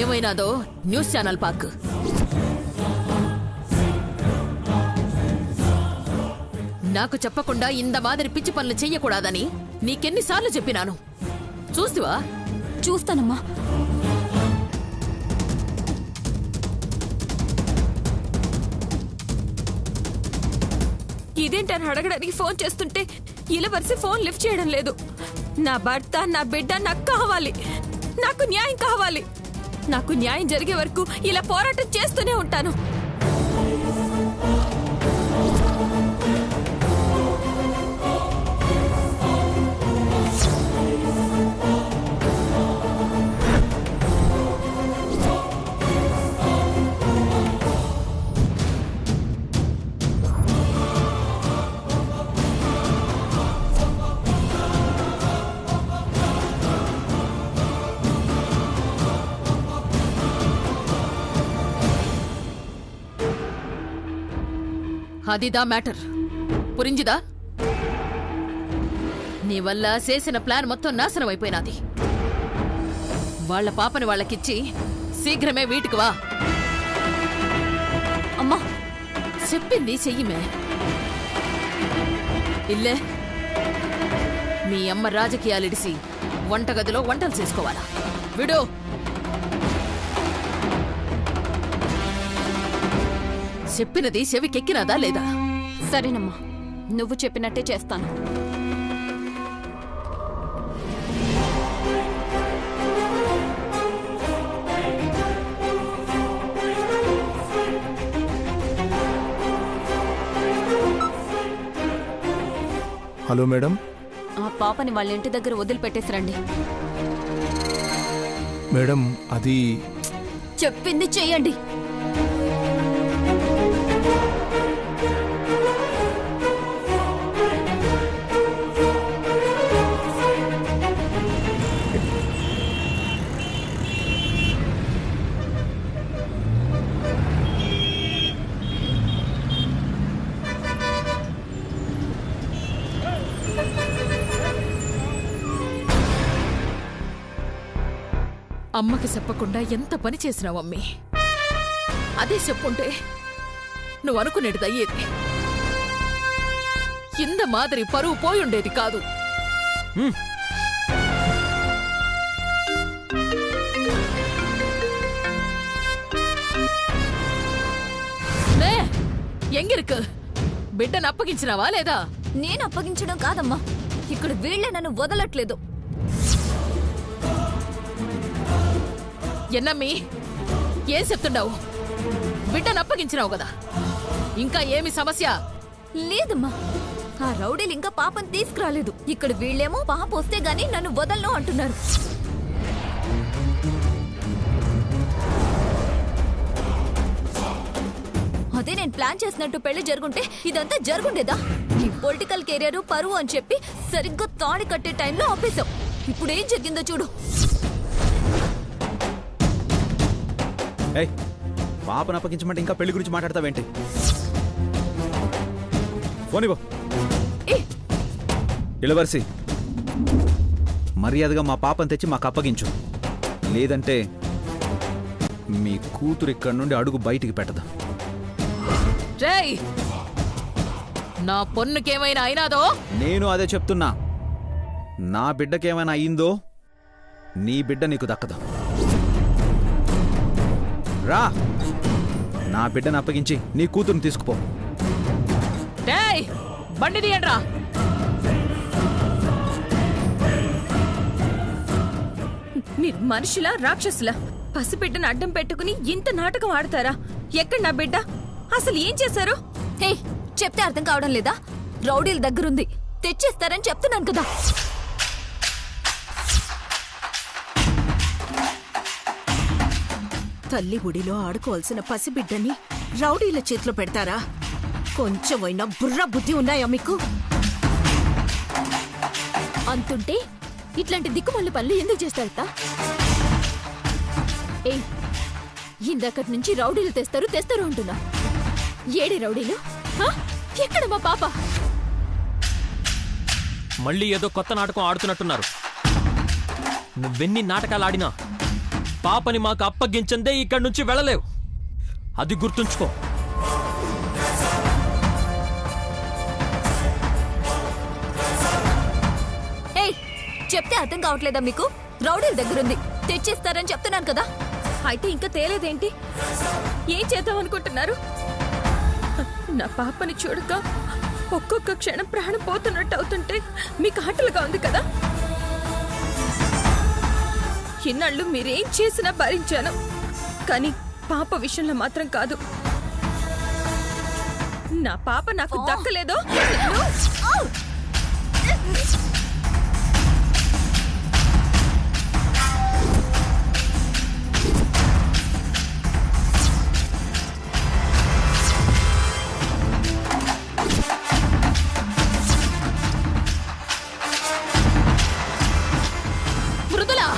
ఏమైనాదో news channel Pak. నాకు చెప్పకుండా ఇంత మాదిరి పిచ్చి పనులు చెయ్యకూడదని నీకెన్నిసార్లు చెప్పినాను. చూస్తావా? చూస్తానమ్మా. ఇదేంటని అడగడానికి ఫోన్ చేస్తుంటే ఇలవరిసి ఫోన్ లిఫ్ట్ చేయడం లేదు. నా భర్త, నా బిడ్డ నాకు కావాలి. నాకు న్యాయం కావాలి. నాకు న్యాయం జరిగే వరకు ఇలా పోరాటం చేస్తూనే ఉంటాను. అదిదా మ్యాటర్. పురింజిదా? నీ వల్ల చేసిన ప్లాన్ మొత్తం నాశనం అయిపోయినది. వాళ్ల పాపని వాళ్ళకిచ్చి శీఘ్రమే వీటికి వా. అమ్మా, చెప్పింది చెయ్యిమే. ఇల్లే మీ అమ్మ రాజకీయాలిడిసి వంటగదిలో వంటలు చేసుకోవాలా? విడు. చెప్పినది చెవికెక్కినదా లేదా? సరేనమ్మా, నువ్వు చెప్పినట్టే చేస్తాను. Hello madam. ఆ పాపని వాళ్ళ ఇంటి దగ్గర వదిలిపెట్టేసి రండి. మేడం, అది చెప్పింది చెయ్యండి. అమ్మకి చెప్పకుండా ఎంత పని చేసినావమ్మి. అదే చెప్పుంటే నువ్వు అనుకునేది అయ్యేది. ఇంత మాదిరి పరువు పోయుండేది కాదు. ఎంగిరికి బిడ్డను అప్పగించినావా లేదా? నేను అప్పగించడం కాదమ్మా, ఇక్కడ వీళ్లే నన్ను వదలట్లేదు. ఎన్నమ్మి, ఏం చెప్తుండవు? బిడ్డను అప్పగించినావు కదా, ఇంకా ఏమి సమస్య? లేదమ్మా, ఆ రౌడీలు ఇంకా పాపని తీసుకురాలేదు. ఇక్కడ వీళ్ళేమో పాప వస్తే గానీ నన్ను వదలను అంటున్నారు. అదే నేను ప్లాన్ చేసినట్టు పెళ్లి జరుగుంటే ఇదంతా జరుగుండేదా? నీ పొలిటికల్ కెరీర్ పరువు అని చెప్పి సరిగ్గా తాడి కట్టే టైంలో ఆపేశావు. ఇప్పుడు ఏం జరిగిందో చూడు. పాపను అప్పగించమంటే ఇంకా పెళ్లి గురించి మాట్లాడతావేంటి? ఫోన్ ఇవ్వు. ఇలవర్సి, మర్యాదగా మా పాపను తెచ్చి మాకు అప్పగించు. లేదంటే మీ కూతురు ఇక్కడి నుండి అడుగు బయటికి పెట్టదు. రేయ్, నా పొన్నుకేమైనా అయినాదో? నేను అదే చెప్తున్నా. నా బిడ్డకేమైనా అయిందో నీ బిడ్డ నీకు దక్కదు. రా, నా బిడ్డను అప్పగించి నీ కూతురుని తీసుకుపో. రేయ్, బండి తీయండ్రా. మీరు మనుషులా రాక్షసులా? పసిబిడ్డను అడ్డం పెట్టుకుని ఇంత నాటకం ఆడతారా? ఎక్కడ నా బిడ్డ? అసలు ఏం చేశారు? హే, చెప్తే అర్థం కావడం లేదా? రౌడీల దగ్గరుంది, తెచ్చేస్తారని చెప్తున్నాను కదా. తల్లి గుడిలో ఆడుకోవాల్సిన పసిబిడ్డని రౌడీల చేతిలో పెడతారా? కొంచెమైనా బుర్ర బుద్ధి ఉన్నాయా మీకు? అంతుంటే ఇట్లాంటి దిక్కుమల్లి పనులు ఎందుకు చేస్తారట? ఏయ్, ఇందాకటి నుంచి రౌడీలు తెస్తారు అంటున్నా. ఏడే రౌడీలు? ఎక్కడ మా పాప? మళ్ళీ ఏదో కొత్త నాటకం ఆడుతున్నట్టున్నారు. నువ్వెన్ని నాటకాలు ఆడినా పాపని మాకు అప్పగించందే ఇక్కడి నుంచి వెళ్ళలేవు. అది గుర్తుంచుకో. ఏయ్, చెప్తే అర్థం కావట్లేదా మీకు? రౌడీల దగ్గరుంది, తెచ్చేస్తారని చెప్తున్నాను కదా. అయితే ఇంకా తేలేదేంటి? ఏం చేద్దామనుకుంటున్నారు? నా పాపని చూడక ఒక్కొక్క క్షణం ప్రాణం పోతున్నట్టు అవుతుంటే మీకు ఆటలుగా ఉంది కదా. ఇన్నాళ్ళు మీరేం చేసినా భరించాను, కానీ పాప విషయంలో మాత్రం కాదు. నా పాప నాకు దక్కలేదో మృదులా,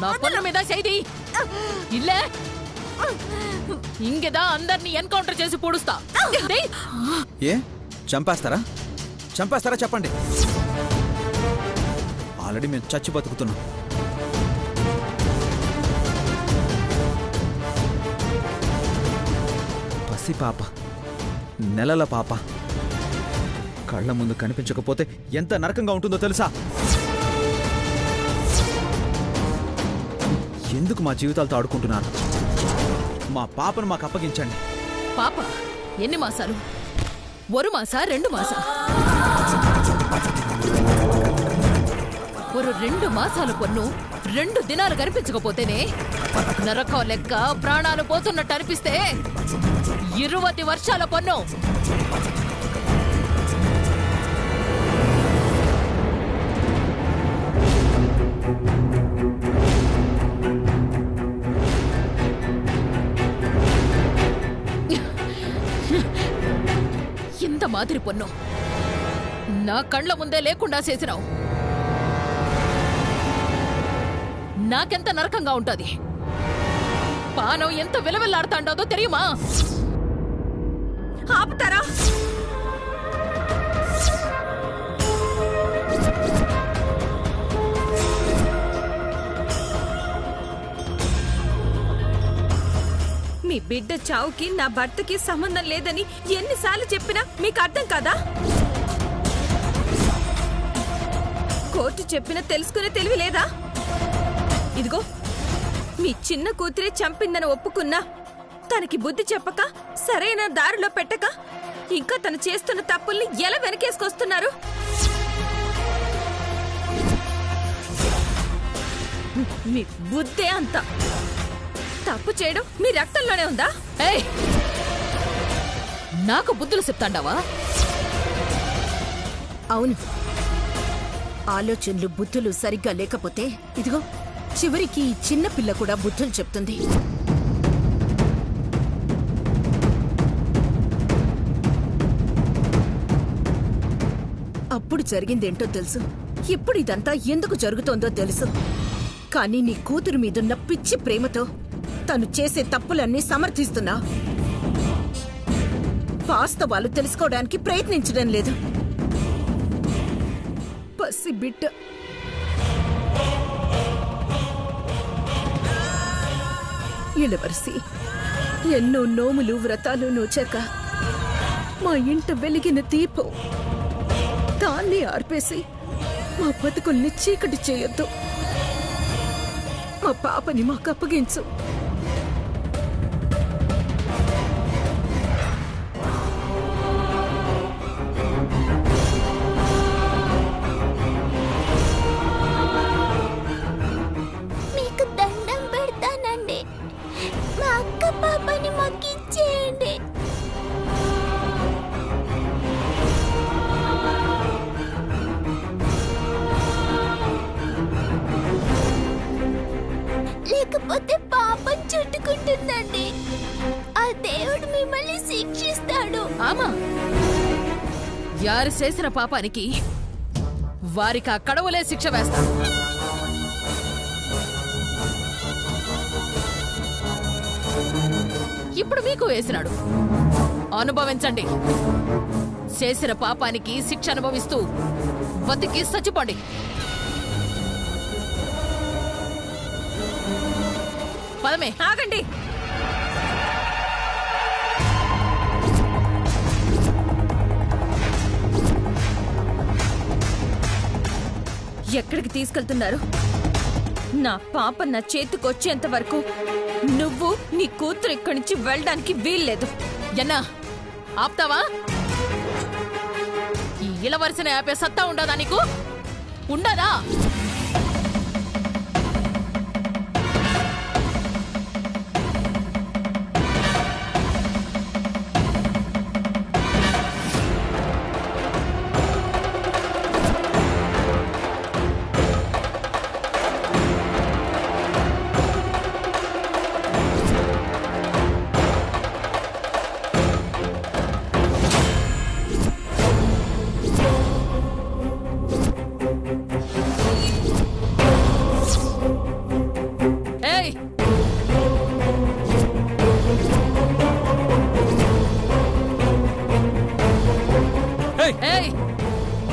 నా పొన్ను మీద చేయి. ఇల్లే ఇంగదా అందరినీ ఎన్కౌంటర్ చేసి పొడుస్తా. ఏ చంపేస్తారా? చంపేస్తారా చెప్పండి. ఆల్రెడీ మేము చచ్చి బతుకుతున్నాం. పసి పాప, నెలల పాప కళ్ళ ముందు కనిపించకపోతే ఎంత నరకంగా ఉంటుందో తెలుసా? ఎందుకు మా జీవితాలతో ఆడుకుంటున్నారు? మా పాపను మాకు అప్పగించండి. పాప ఎన్ని మాసాలు? 1 మాసా 2 మాసా? 2 మాసాల పొన్ను 2 దినాలు కనిపించకపోతేనే నరకం లెక్క ప్రాణాలు పోతున్నట్టు అనిపిస్తే 20 వర్షాల పొన్ను. ఎంత మాదిరి పొన్ను నా కళ్ళ ముందే లేకుండా చేసినావు. నాకెంత నరకంగా ఉంటది. పానం ఎంత విలవిల్లాడుతాండదో తెలియమా? ఆపుతారా? మీ బిడ్డ చావుకి నా భర్తకి సంబంధం లేదని ఎన్నిసార్లు చెప్పినా మీకు అర్థం కాదా? కోర్టు చెప్పినా తెలుసుకునే తెలివి లేదా? ఇదిగో, మీ చిన్న కూతురే చంపిందని ఒప్పుకున్నా తనకి బుద్ధి చెప్పక, సరైన దారిలో పెట్టక, ఇంకా తను చేస్తున్న తప్పుల్ని ఎలా వెనకేసుకొస్తున్నారు? మీ బుద్ధే అంత. తప్పు చేయడం మీ రక్తంలోనే ఉందా? ఏయ్, నాకు బుద్ధులు చెప్తాండావా? అవును, ఆలోచనలు బుద్ధులు సరిగ్గా లేకపోతే ఇదిగో చివరికి ఈ చిన్న పిల్ల కూడా బుద్ధులు చెప్తుంది. అప్పుడు జరిగిందేంటో తెలుసు, ఇప్పుడు ఇదంతా ఎందుకు జరుగుతోందో తెలుసు. కానీ నీ కూతురు మీదున్న పిచ్చి ప్రేమతో తను చేసే తప్పులన్నీ సమర్థిస్తున్నా. వాస్తవాలు తెలుసుకోవడానికి ప్రయత్నించడం లేదు. పసి బిడ్డ ఇళవరసి ఎన్నో నోములు వ్రతాలు నోచాక మా ఇంట వెలిగిన దీపం దాన్ని ఆర్పేసి మా బతుకుల్ని చీకటి చేయొద్దు. మా పాపని మాకు అప్పగించు. మీకు దండం పెడతానండి, మా అక్క పాపని మాకు ఇచ్చేయండి. లేకపోతే పాపం చుట్టుకుంటుందండి. ఆ దేవుడు మిమ్మల్ని శిక్షిస్తాడు. ఆమా, యారు చేసిన పాపానికి వారికి ఆ కడవలే శిక్ష వేస్తాడు. ఇప్పుడు మీకు వేసినాడు. అనుభవించండి. చేసిన పాపానికి శిక్ష అనుభవిస్తూ బతికి చచ్చిపోండి. పదమే. ఆగండి. ఎక్కడికి తీసుకెళ్తున్నారు? నా పాప నా చేతికొచ్చేంత వరకు నువ్వు నీ కూతురు ఇక్కడి నుంచి వెళ్ళడానికి వీల్లేదు. ఎన్నా ఆప్తావా? ఈ ఇలవరిసిన ఆపే సత్తా ఉండదా నీకు? ఉండదా?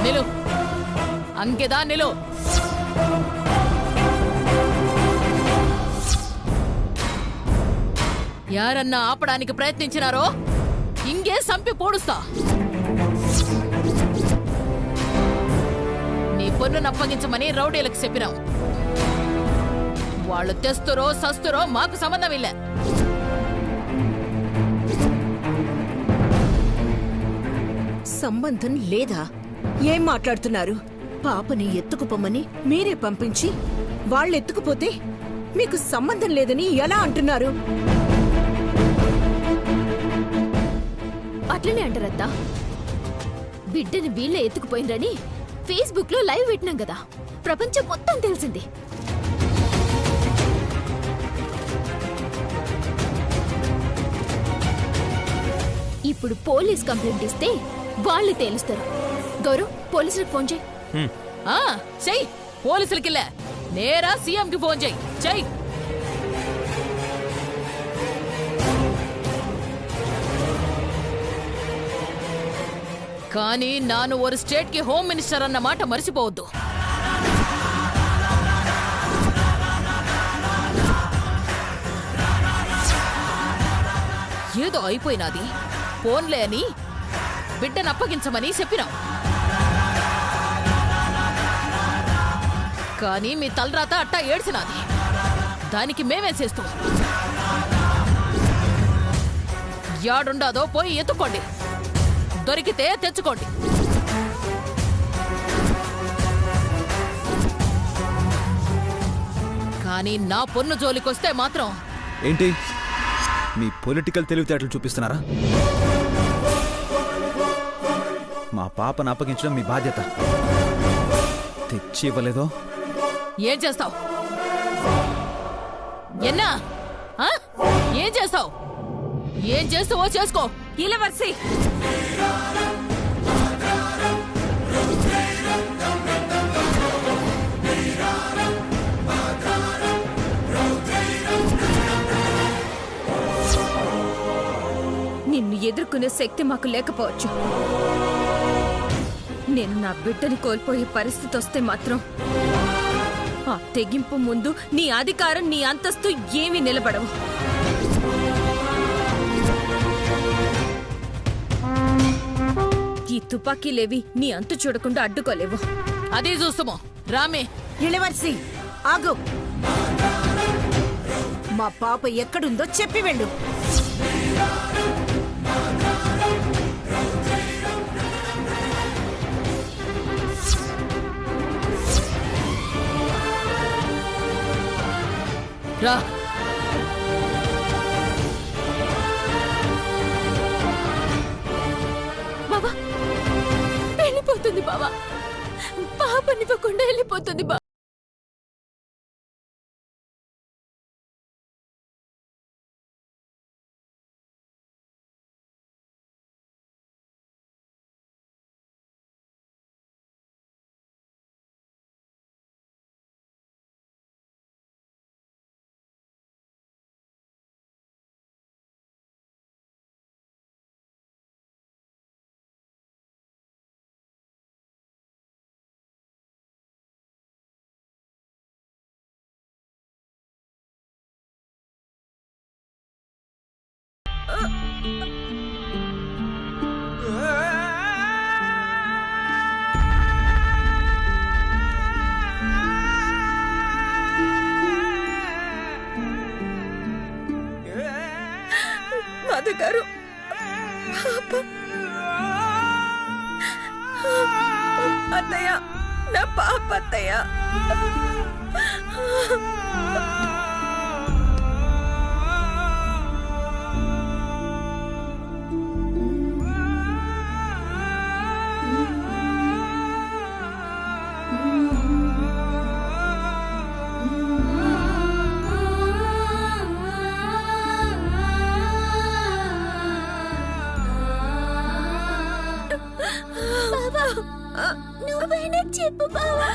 నిలు, అంకెదా నిలు. యారన్నా ఆపడానికి ప్రయత్నించినారో ఇంకే సంపి పోడుస్తా. నీ పొన్నును అప్పగించమని రౌడీలకు చెప్పినాం. వాళ్ళు తెస్తురో సస్తురో మాకు సంబంధం ఇల్లే. సంబంధం లేదా? ఏం మాట్లాడుతున్నారు? పాపని ఎత్తుకుపోమని మీరే పంపించి వాళ్ళెత్తుకుపోతే మీకు సంబంధం లేదని ఎలా అంటున్నారు? అట్లనే అంటారత్తా. బిడ్డని వీళ్ళే ఎత్తుకుపోయినరని ఫేస్బుక్ లో లైవ్ పెట్టినాం కదా, ప్రపంచం మొత్తం తెలిసింది. ఇప్పుడు పోలీస్ కంప్లైంట్ ఇస్తే వాళ్ళు తేలుస్తారు. గౌరవ్, పోలీసులకు ఫోన్ చేయి. చెయ్యి. పోలీసులకిలే, నేరా సీఎం కి ఫోన్ చెయ్యి. చెయ్యి. కానీ నాను ఒక స్టేట్ కి హోమ్ మినిస్టర్ అన్న మాట మర్చిపోవద్దు. ఏదో అయిపోయినాది, ఫోన్లే అని బిడ్డను అప్పగించమని చెప్పినాం. కానీ మీ తలరాత అట్టా ఏడ్చినాది. దానికి మేమే చేస్తాం. యాడుండాదో పోయి ఎత్తుకోండి, దొరికితే తెచ్చుకోండి. కానీ నా పొన్ను జోలికొస్తే మాత్రం. ఏంటి మీ పొలిటికల్ తెలివితేటలు చూపిస్తున్నారా? మా పాపను అప్పగించడం మీ బాధ్యత. తెచ్చి ఇవ్వలేదో ఏం చేస్తావు? ఎన్నా ఏం చేస్తావు? ఏం చేస్తావో చేసుకో. ఇలవర్సి, నిన్ను ఎదుర్కొనే శక్తి మాకు లేకపోవచ్చు. నేను నా బిడ్డని కోల్పోయే పరిస్థితి వస్తే మాత్రం ఆ తెగింపు ముందు నీ అధికారం, నీ అంతస్తు ఏమీ నిలబడవు. ఈ తుపాకీలేవి నీ అంతు చూడకుండా అడ్డుకోలేవు. అదే చూస్తామో. రామే. ఇళవర్సి, ఆగు. మా పాప ఎక్కడుందో చెప్పి వెళ్ళు. రా. బావా, వెళ్ళిపోతుంది బావా. పాపనివ్వకుండా వెళ్ళిపోతుంది బావా. రాధగారు అత్తయ్య, నా పాప అత్తయ్య. నువ్వైనా చెప్పు బావా.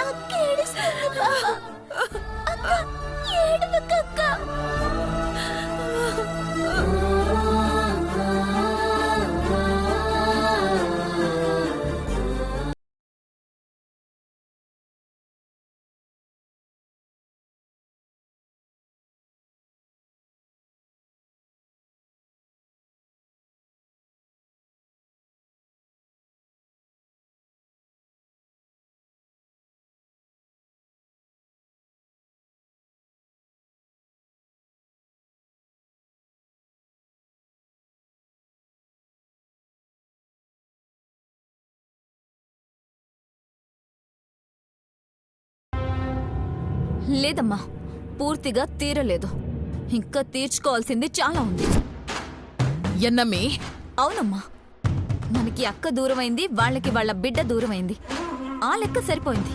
అక్క ఏడుస్తుంది బావా. అక్క ఏడవకక్క. లేదమ్మా, పూర్తిగా తీరలేదు. ఇంకా తీర్చుకోవాల్సింది చాలా ఉంది. ఎన్నమ్మి, అవునమ్మా, మనకి అక్క దూరమైంది, వాళ్ళకి వాళ్ళ బిడ్డ దూరమైంది. ఆ లెక్క సరిపోయింది.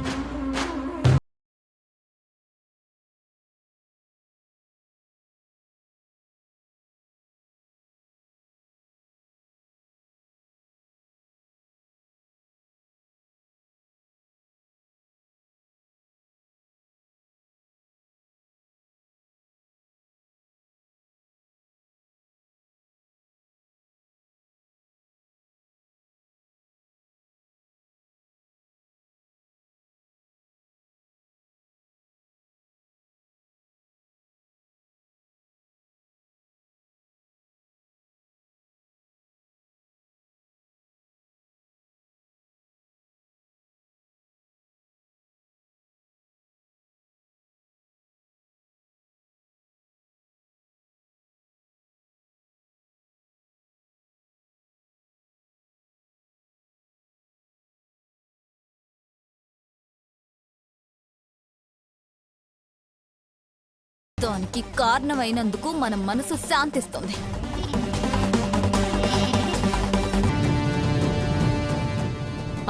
దానికి కారణమైనందుకు మన మనసు శాంతిస్తుంది.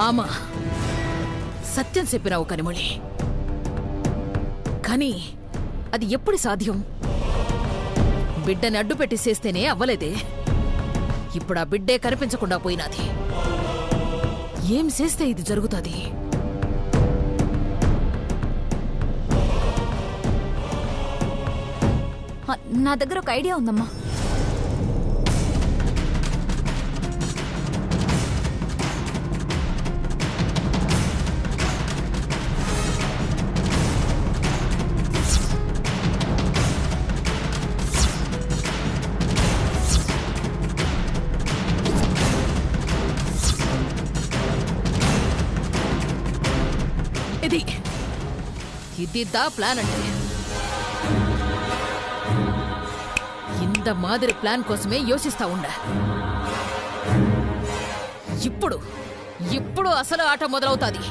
ఆమా, సత్యం చెప్పినావు కనిమొళి. కానీ అది ఎప్పుడు సాధ్యం? బిడ్డని అడ్డు పెట్టి చేస్తేనే అవ్వలేదే. ఇప్పుడు ఆ బిడ్డే కనిపించకుండా పోయినాది. ఏం చేస్తే ఇది జరుగుతుంది? నా దగ్గర ఒక ఐడియా ఉందమ్మా. ఇది దా ప్లాన్ అంటే. ఇంత మాదిరి ప్లాన్ కోసమే యోచిస్తా ఉండ. ఇప్పుడు అసలు ఆట మొదలవుతాది.